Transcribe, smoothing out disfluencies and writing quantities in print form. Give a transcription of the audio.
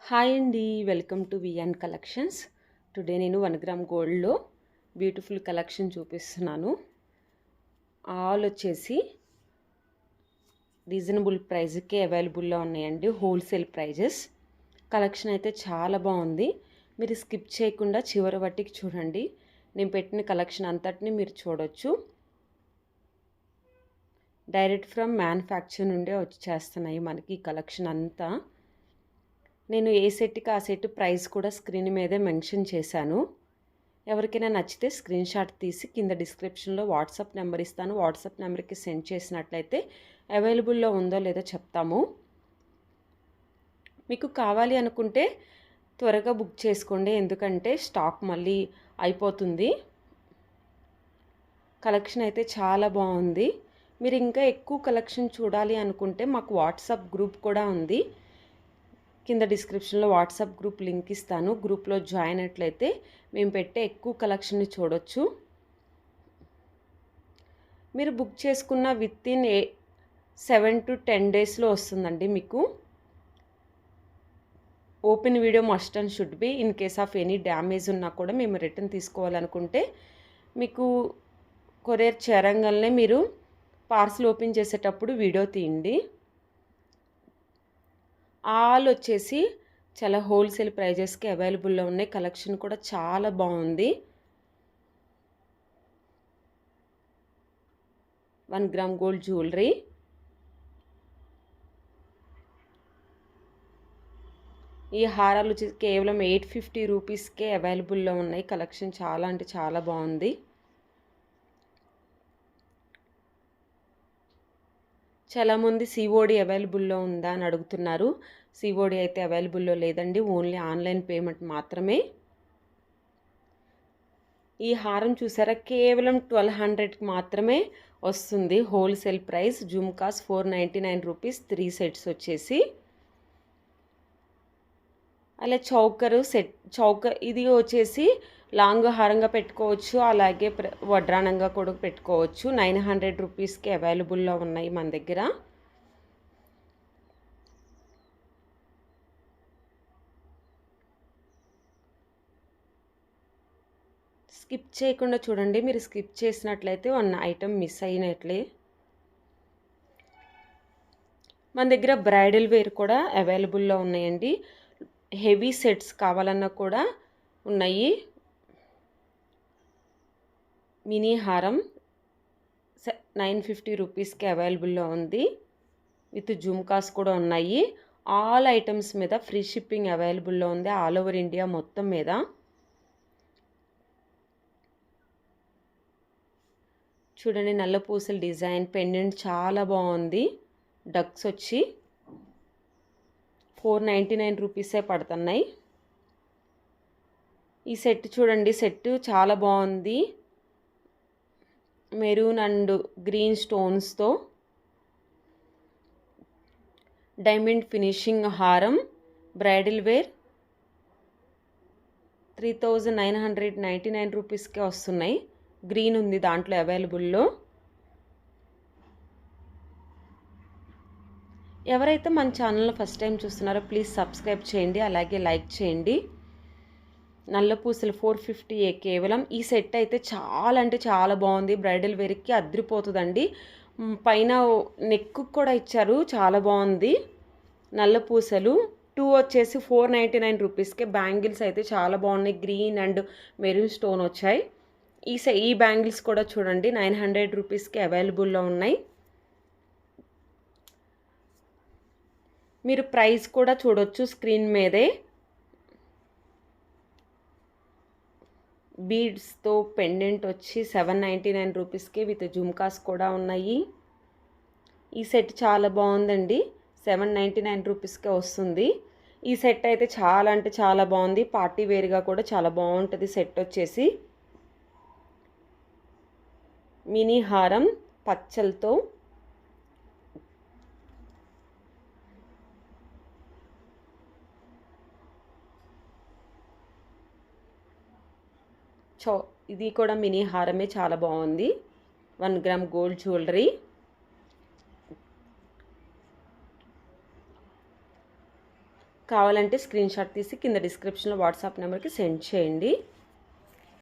Hi అండి, welcome to VN collections. Today నేను 1 gram గోల్డ్లో బ్యూటిఫుల్ కలెక్షన్ చూపిస్తున్నాను. ఆల్ వచ్చేసి రీజనబుల్ ప్రైస్కే అవైలబుల్లో ఉన్నాయండి. Wholesale prices. కలెక్షన్ అయితే చాలా బాగుంది. మీరు స్కిప్ చేయకుండా చివరి వట్టికి చూడండి. నేను పెట్టిన కలెక్షన్ అంతటిని మీరు చూడొచ్చు. డైరెక్ట్ ఫ్రమ్ మ్యానుఫ్యాక్చర్ నుండే వచ్చేస్తున్నాయి మనకి ఈ కలెక్షన్ అంతా. నేను ఏ సెట్కి ఆ సెట్ ప్రైస్ కూడా స్క్రీన్ మీదే మెన్షన్ చేశాను. ఎవరికైనా నచ్చితే స్క్రీన్ షాట్ తీసి కింద డిస్క్రిప్షన్లో వాట్సాప్ నెంబర్ ఇస్తాను. వాట్సాప్ నెంబర్కి సెండ్ చేసినట్లయితే అవైలబుల్లో ఉందో లేదో చెప్తాము. మీకు కావాలి అనుకుంటే త్వరగా బుక్ చేసుకోండి, ఎందుకంటే స్టాక్ మళ్ళీ అయిపోతుంది. కలెక్షన్ అయితే చాలా బాగుంది. మీరు ఇంకా ఎక్కువ కలెక్షన్ చూడాలి అనుకుంటే మాకు వాట్సాప్ గ్రూప్ కూడా ఉంది. కింద డిస్క్రిప్షన్లో వాట్సాప్ గ్రూప్ లింక్ ఇస్తాను. గ్రూప్లో జాయిన్ అయినట్లయితే మేము పెట్టే ఎక్కువ కలెక్షన్ని చూడొచ్చు. మీరు బుక్ చేసుకున్న విత్ ఇన్ 7 to 10 డేస్లో వస్తుందండి మీకు. Open video must and should be. In case of any damage ఉన్నా కూడా మేము రిటర్న్ తీసుకోవాలనుకుంటే మీకు కొరియర్ చేరంగానే మీరు పార్సల్ ఓపెన్ చేసేటప్పుడు వీడియో తీయండి. ఆల్ వచ్చేసి చాలా హోల్సేల్ ప్రైజెస్కి అవైలబుల్లో ఉన్నాయి. కలెక్షన్ కూడా చాలా బాగుంది. 1 గ్రామ్ గోల్డ్ జ్యువెలరీ. ఈ హారాలు వచ్చి కేవలం 850 రూపీస్కే అవైలబుల్లో ఉన్నాయి. కలెక్షన్ చాలా అంటే చాలా బాగుంది. చాలామంది సిఓడి అవైలబుల్లో ఉందా అని అడుగుతున్నారు. సిఓడి అయితే అవైలబుల్లో లేదండి, ఓన్లీ ఆన్లైన్ పేమెంట్ మాత్రమే. ఈ హారం చూసారా, కేవలం 1200కి మాత్రమే వస్తుంది. Wholesale price. Jhumkas 499 rupees 3 sets వచ్చేసి. అలా చౌకర్ ఇది వచ్చేసి లాంగ్ హారంగా పెట్టుకోవచ్చు, అలాగే వడ్రానంగా కూడా పెట్టుకోవచ్చు. 900 రూపీస్కి అవైలబుల్లో ఉన్నాయి మన దగ్గర. స్కిప్ చేయకుండా చూడండి. మీరు స్కిప్ చేసినట్లయితే 1 ఐటెం మిస్ అయినట్లే. మన దగ్గర బ్రైడల్ వేర్ కూడా అవైలబుల్లో ఉన్నాయండి. హెవీ సెట్స్ కావాలన్నా కూడా ఉన్నాయి. మినీ హారం 950 రూపీస్కి అవైలబుల్లో ఉంది. విత్ జుమ్కాస్ కూడా ఉన్నాయి. ఆల్ ఐటమ్స్ మీద ఫ్రీ షిప్పింగ్ అవైలబుల్లో ఉంది, ఆల్ ఓవర్ ఇండియా మొత్తం మీద. చూడండి, నల్ల పూసల డిజైన్ పెండెంట్ చాలా బాగుంది. డక్స్ వచ్చి 499 రూపీసే పడుతున్నాయి. ఈ సెట్ చూడండి, సెట్ చాలా బాగుంది. మెరూన్ అండ్ గ్రీన్ స్టోన్స్తో డైమండ్ ఫినిషింగ్ హారం. బ్రైడల్ వేర్ 3999 రూపీస్కే వస్తున్నాయి. గ్రీన్ ఉంది దాంట్లో అవైలబుల్లో. ఎవరైతే మన ఛానల్ని ఫస్ట్ టైం చూస్తున్నారో ప్లీజ్ సబ్స్క్రైబ్ చేయండి, అలాగే లైక్ చేయండి. నల్ల పూసలు 450 కేవలం. ఈ సెట్ అయితే చాలా అంటే చాలా బాగుంది. బ్రైడల్ వేర్కి అద్రిపోతుందండి. పైన నెక్కు కూడా ఇచ్చారు, చాలా బాగుంది. నల్ల పూసలు 2 వచ్చేసి 499 రూపీస్కే. బ్యాంగిల్స్ అయితే చాలా బాగున్నాయి, గ్రీన్ అండ్ మెరూన్ స్టోన్ వచ్చాయి. ఈ బ్యాంగిల్స్ కూడా చూడండి 900 రూపీస్కి అవైలబుల్లో ఉన్నాయి. మీరు ప్రైస్ కూడా చూడొచ్చు స్క్రీన్ మీదే. బీడ్స్తో పెండెంట్ వచ్చి 799 రూపీస్కి విత్ జుమ్కాస్ కూడా ఉన్నాయి. ఈ సెట్ చాలా బాగుందండి. 799 రూపీస్కే వస్తుంది. ఈ సెట్ అయితే చాలా అంటే చాలా బాగుంది. పార్టీ వేర్గా కూడా చాలా బాగుంటుంది. సెట్ వచ్చేసి మినీ హారం పచ్చలతో ఇది కూడా మినీ హారమే, చాలా బాగుంది. 1 గ్రామ్ గోల్డ్ జ్యువెలరీ. కావాలంటే స్క్రీన్ షాట్ తీసి కింద డిస్క్రిప్షన్లో వాట్సాప్ నెంబర్కి సెండ్ చేయండి.